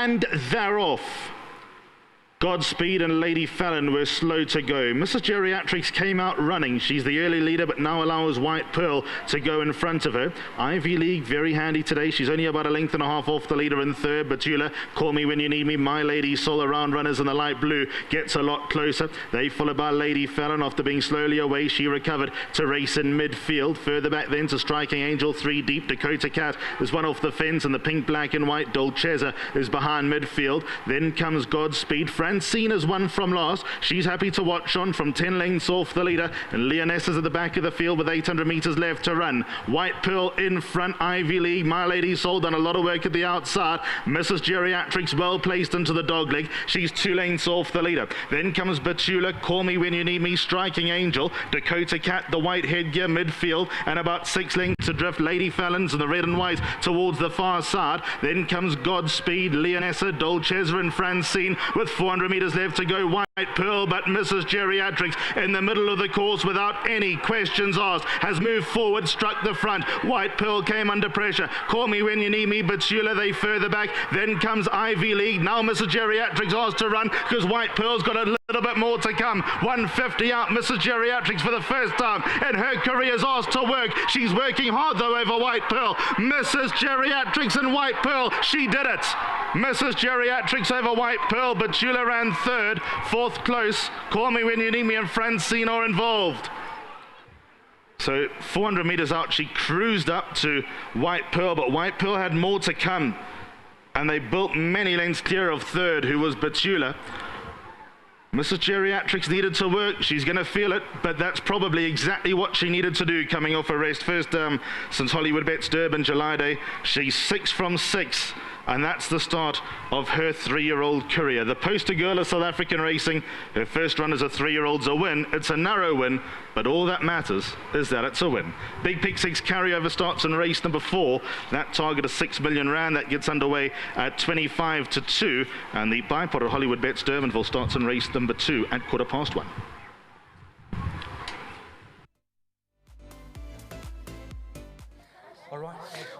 And they're off. Godspeed and Lady Fallon were slow to go. Mrs. Geriatrix came out running. She's the early leader, but now allows White Pearl to go in front of her. Ivy League, very handy today. She's only about a length and a half off the leader in third. Batula, Call Me When You Need Me. My Lady Soul, around runners in the light blue, gets a lot closer. They followed by Lady Fallon. After being slowly away, she recovered to race in midfield. Further back then to Striking Angel, 3 deep. Dakota Cat is one off the fence, and the pink, black and white Dolcezza is behind midfield. Then comes Godspeed. Francina's one from last. She's happy to watch on from 10 lengths off the leader, and Leonessa's at the back of the field with 800 metres left to run. White Pearl in front. Ivy League, My Lady Soul, done a lot of work at the outside. Mrs. Geriatrix well placed into the dog leg. She's 2 lengths off the leader. Then comes Batula, Call Me When You Need Me, Striking Angel, Dakota Cat, the white headgear midfield, and about 6 lengths adrift. Lady Fallon's in the red and white towards the far side. Then comes Godspeed, Leonessa, Dolcezza and Francine with 400 metres left to go. White Pearl, but Mrs. Geriatrix in the middle of the course without any questions asked has moved forward, struck the front. White Pearl came under pressure. Call Me When You Need Me, Batula, they further back. Then comes Ivy League. Now Mrs. Geriatrix asked to run because White Pearl's got a little bit more to come. 150 out. Mrs. Geriatrix for the first time in her career is asked to work. She's working hard though over White Pearl. Mrs. Geriatrix and White Pearl, she did it. Mrs. Geriatrix over White Pearl. Batula ran third. Fourth close. Call Me When You Need Me and Francine are involved. So 400 metres out, she cruised up to White Pearl, but White Pearl had more to come. And they built many lengths clear of third, who was Batula. Mrs. Geriatrix needed to work. She's going to feel it, but that's probably exactly what she needed to do coming off a rest. First since Hollywood Bets Durban July Day. She's 6 from 6. And that's the start of her 3-year-old career. The poster girl of South African racing. Her first run as a 3-year-old's a win. It's a narrow win, but all that matters is that it's a win. Big Pick 6 carryover starts in race number 4. That target is 6 million rand. That gets underway at 25 to 2. And the bipod at Hollywood Bets Durbanville starts in race number 2 at 1:15.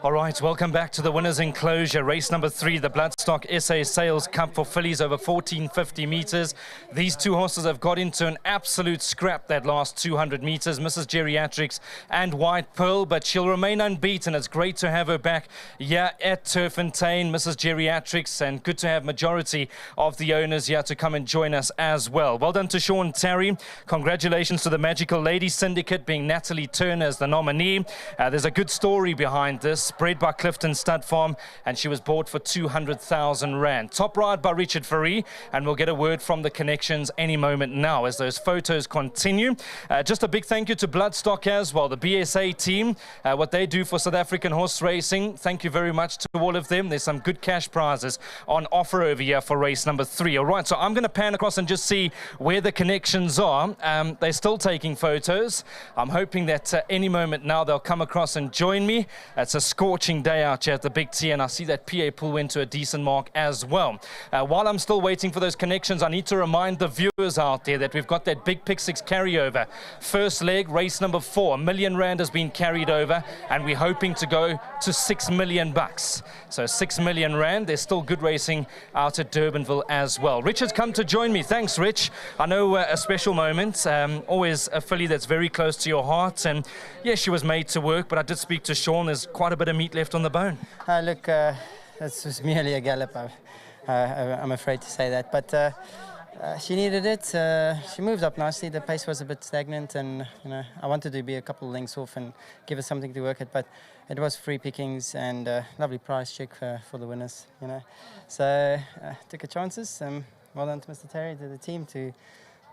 All right, welcome back to the winners' enclosure. Race number 3, the Bloodstock SA Sales Cup for fillies over 1450 metres. These 2 horses have got into an absolute scrap that last 200 metres. Mrs. Geriatrix and White Pearl, but she'll remain unbeaten. It's great to have her back here at Turffontein, Mrs. Geriatrix, and good to have majority of the owners here to come and join us as well. Well done to Sean Terry. Congratulations to the Magical Lady Syndicate, being Natalie Turner as the nominee. There's a good story behind this. Bred by Clifton Stud Farm, and she was bought for 200,000 rand. Top ride by Richard Fourie, and we'll get a word from the connections any moment now as those photos continue. Just a big thank you to Bloodstock as well, the BSA team, what they do for South African horse racing. Thank you very much to all of them. There's some good cash prizes on offer over here for race number 3. All right, so I'm going to pan across and just see where the connections are. They're still taking photos. I'm hoping that any moment now they'll come across and join me. It's a scorching day out here at the Big T, and I see that PA Pool went to a decent mark as well. While I'm still waiting for those connections, I need to remind the viewers out there that we've got that Big Pick 6 carryover. First leg, race number 4, 1 million rand has been carried over, and we're hoping to go to 6 million bucks. So 6 million rand. There's still good racing out at Durbanville as well. Richard's come to join me. Thanks, Rich. I know a special moment. Always a filly that's very close to your heart, and yes, she was made to work, but I did speak to Sean. There's quite a bit of meat left on the bone. Look, this was merely a gallop. I'm afraid to say that, but she needed it. She moved up nicely. The pace was a bit stagnant, and I wanted to be a couple of lengths off and give her something to work at. But it was free pickings and lovely price check for the winners. So took her chances. Well done to Mr. Terry, to the team, to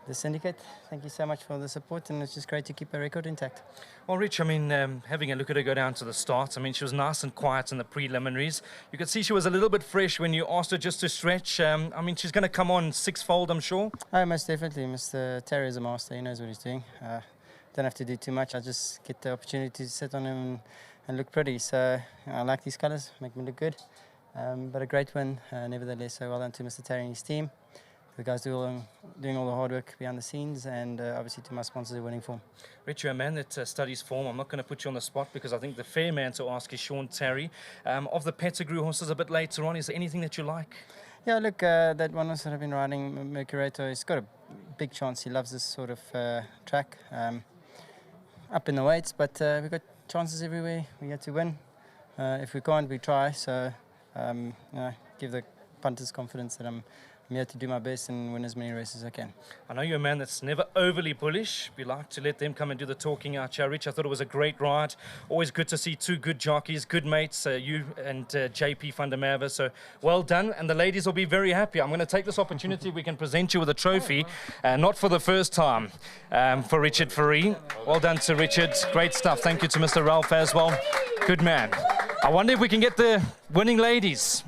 the syndicate. Thank you so much for the support, and it's just great to keep her record intact. Well, Rich, I mean, having a look at her go down to the start, I mean, she was nice and quiet in the preliminaries. You could see she was a little bit fresh when you asked her just to stretch. I mean, she's going to come on 6-fold, I'm sure. Oh, most definitely. Mr. Terry is a master. He knows what he's doing. Don't have to do too much. I just get the opportunity to sit on him and look pretty. So I like these colours, make me look good. But a great win, nevertheless. So well done to Mr. Terry and his team. the guys doing all the hard work behind the scenes, and obviously to my sponsors who are winning form. Rich, you're a man that studies form. I'm not going to put you on the spot because I think the fair man to ask is Sean Terry. Of the Pettigrew horses a bit later on, is there anything that you like? Yeah, look, that one horse that I've been riding, Mercurator, he's got a big chance. He loves this sort of track, up in the weights, but we've got chances everywhere. We get to win. If we can't, we try. So give the punters confidence that I'm here to do my best and win as many races as I can. I know you're a man that's never overly bullish. We like to let them come and do the talking out here. Rich, I thought it was a great ride. Always good to see two good jockeys, good mates, you and JP van der Merwe. So well done, and the ladies will be very happy. I'm going to take this opportunity. We can present you with a trophy, not for the first time, for Richard Fourie. Well done to Richard. Great stuff. Thank you to Mr. Ralph as well. Good man. I wonder if we can get the winning ladies.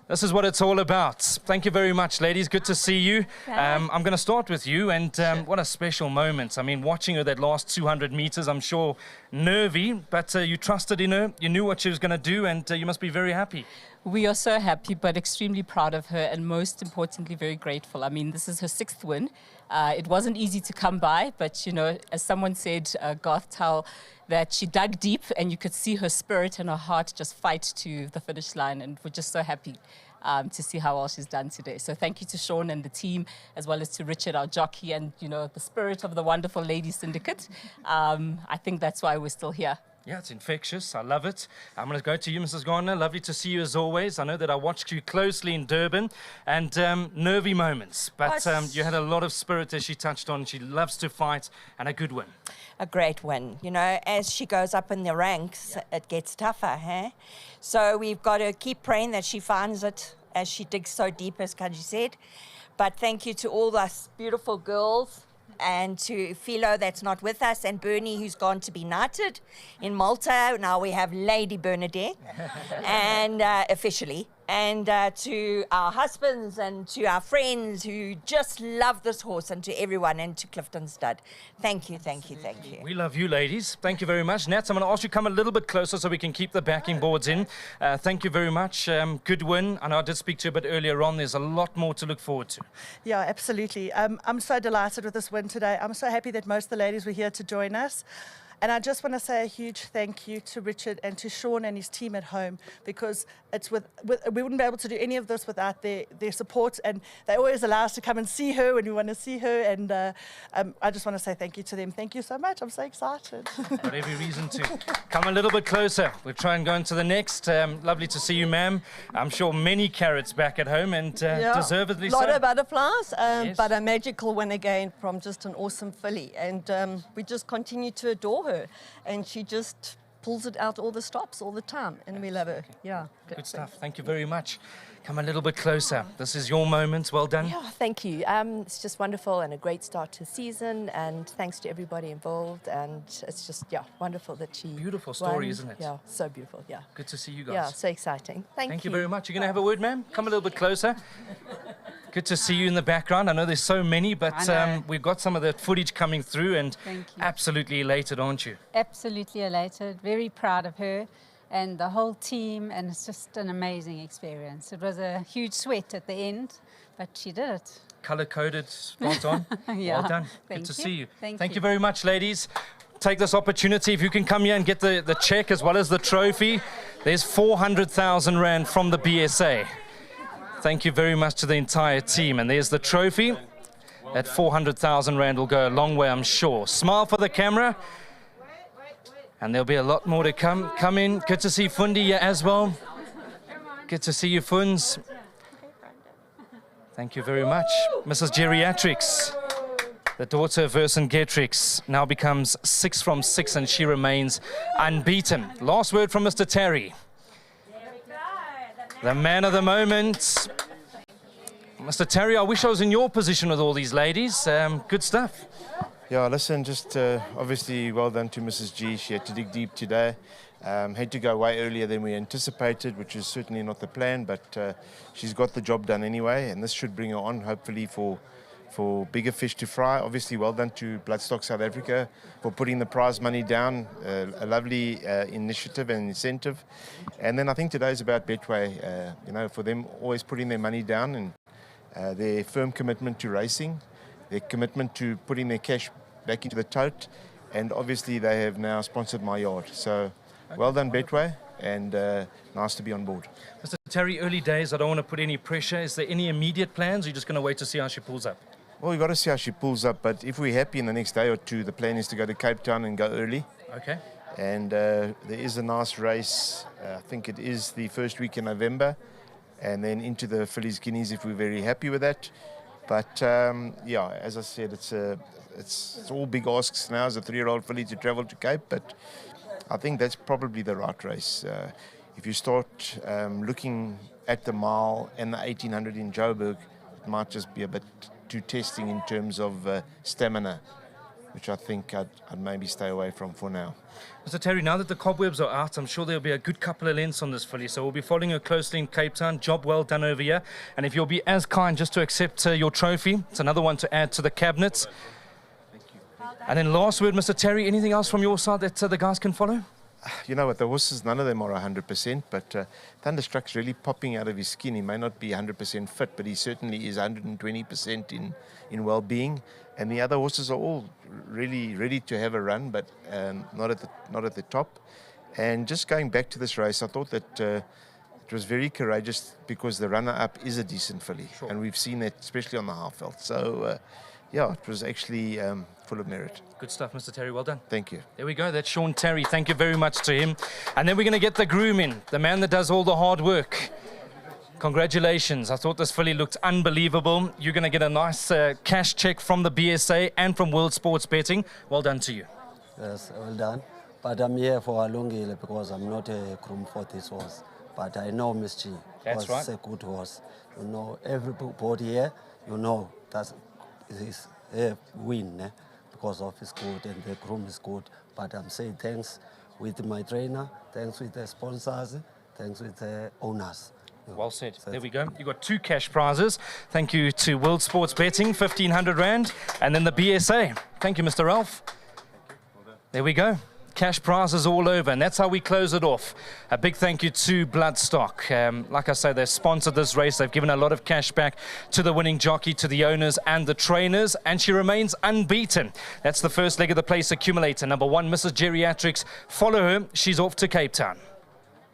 This is what it's all about. Thank you very much, ladies. Good to see you. I'm going to start with you, and what a special moment. I mean, watching her that last 200 meters, I'm sure nervy, but you trusted in her. You knew what she was going to do, and you must be very happy. We are so happy, but extremely proud of her, and most importantly, very grateful. I mean, this is her 6th win. It wasn't easy to come by, but, you know, as someone said, Garth Towell, that she dug deep and you could see her spirit and her heart just fight to the finish line, and we're just so happy to see how well she's done today. So thank you to Sean and the team, as well as to Richard, our jockey, and, you know, the spirit of the wonderful lady syndicate. I think that's why we're still here. Yeah, it's infectious. I love it. I'm going to go to you, Mrs. Garner. Lovely to see you as always. I know that I watched you closely in Durban, and nervy moments, but you had a lot of spirit, as she touched on. She loves to fight, and a good win. A great win. You know, as she goes up in the ranks, it gets tougher, huh? So we've got to keep praying that she finds it as she digs so deep, as Kaji said. But thank you to all those beautiful girls, and to Philo that's not with us, and Bernie who's gone to be knighted in Malta. Now we have Lady Bernadette, and officially. And to our husbands and to our friends who just love this horse, and to everyone, and to Clifton Stud. Thank you, thank you, thank you. We love you, ladies. Thank you very much. Nats, I'm going to ask you to come a little bit closer so we can keep the backing boards in. Thank you very much. Good win. I know I did speak to you a bit earlier on. There's a lot more to look forward to. Yeah, absolutely. I'm so delighted with this win today. I'm so happy that most of the ladies were here to join us. And I just want to say a huge thank you to Richard and to Sean and his team at home, because it's we wouldn't be able to do any of this without their support, and they always allow us to come and see her when we want to see her, and I just want to say thank you to them. Thank you so much. I'm so excited. Got every reason to. Come a little bit closer. We'll try and go into the next. Lovely to see you, ma'am. I'm sure many carrots back at home, and deservedly so. A lot of butterflies, Yes. but a magical win again from just an awesome filly, and we just continue to adore her, and she just pulls it out all the stops all the time, and we love her. Yeah, Good stuff. Thank you very much. Come a little bit closer. This is your moment. Well done. Yeah, thank you. It's just wonderful and a great start to the season, and thanks to everybody involved, and it's just, wonderful that she Beautiful story, won. isn't it? Yeah, so beautiful, yeah. Good to see you guys. Yeah, so exciting. Thank you very much. You're going to have a word, ma'am? Come a little bit closer. Good to see you in the background. I know there's so many, but we've got some of the footage coming through, and absolutely elated, aren't you? Absolutely elated. Very proud of her and the whole team, and it's just an amazing experience. It was a huge sweat at the end, but she did it. Color-coded, spot on. Yeah. Well done. Thank Good to you. see you. Thank you very much, ladies. Take this opportunity, if you can come here and get the check as well as the trophy. There's 400,000 Rand from the BSA. Thank you very much to the entire team. And there's the trophy. That 400,000 Rand will go a long way, I'm sure. Smile for the camera. And there'll be a lot more to come. Come in. Good to see Fundi here as well. Good to see you, Funs. Thank you very much. Mrs. Geriatrix, the daughter of Geriatrix, now becomes 6 from 6, and she remains unbeaten. Last word from Mr. Terry. The man of the moment. Mr. Terry, I wish I was in your position with all these ladies. Good stuff. Yeah, listen, just obviously well done to Mrs. G. She had to dig deep today. Had to go way earlier than we anticipated, which is certainly not the plan, but she's got the job done anyway, and this should bring her on, hopefully, for bigger fish to fry. Obviously, well done to Bloodstock South Africa for putting the prize money down. A lovely initiative and incentive. And then I think today is about Betway, for them always putting their money down, and their firm commitment to racing, their commitment to putting their cash back into the tote, and obviously they have now sponsored my yard. So well done, Betway, and nice to be on board. Mr. Terry, early days, I don't want to put any pressure. Is there any immediate plans, or are you just going to wait to see how she pulls up? Well, we've got to see how she pulls up, but if we're happy in the next day or two, the plan is to go to Cape Town and go early. Okay. And there is a nice race, I think it is the first week in November, and then into the Fillies Guineas if we're very happy with that. But yeah, as I said, it's all big asks now as a 3-year-old filly to travel to Cape, but I think that's probably the right race. If you start looking at the mile and the 1800 in Joburg, it might just be a bit too testing in terms of stamina, which I think I'd maybe stay away from for now. Mr. Terry, now that the cobwebs are out, I'm sure there'll be a good couple of lengths on this filly, so we'll be following her closely in Cape Town. Job well done over here. And if you'll be as kind just to accept your trophy, it's another one to add to the cabinet. Thank you. And then last word, Mr. Terry, anything else from your side that the guys can follow? You know what, the horses, none of them are 100%, but Thunderstruck's really popping out of his skin. He may not be 100% fit, but he certainly is 120% in well-being. And the other horses are all really ready to have a run, but not at the top. And just going back to this race, I thought that it was very courageous because the runner-up is a decent filly. Sure. And we've seen that, especially on the half veld. So, yeah, it was actually full of merit. Good stuff, Mr. Terry. Well done. Thank you. There we go. That's Sean Terry. Thank you very much to him. And then we're going to get the groom in, the man that does all the hard work. Congratulations. I thought this filly looked unbelievable. You're going to get a nice cash check from the BSA and from World Sports Betting. Well done to you. Yes, well done. But I'm here for a long hill because I'm not a groom for this horse. But I know Miss G. That's right. It's a good horse. You know, everybody here, you know, that's his win because of his good and the groom is good. But I'm saying thanks with my trainer, thanks with the sponsors, thanks with the owners. Well said. There we go. You got 2 cash prizes. Thank you to World Sports Betting, 1,500 Rand. And then the BSA. Thank you, Mr. Ralph. There we go. Cash prizes all over, and that's how we close it off. A big thank you to Bloodstock. Like I say, they've sponsored this race. They've given a lot of cash back to the winning jockey, to the owners and the trainers, and she remains unbeaten. That's the first leg of the place accumulator. Number 1, Mrs. Geriatrix. Follow her. She's off to Cape Town.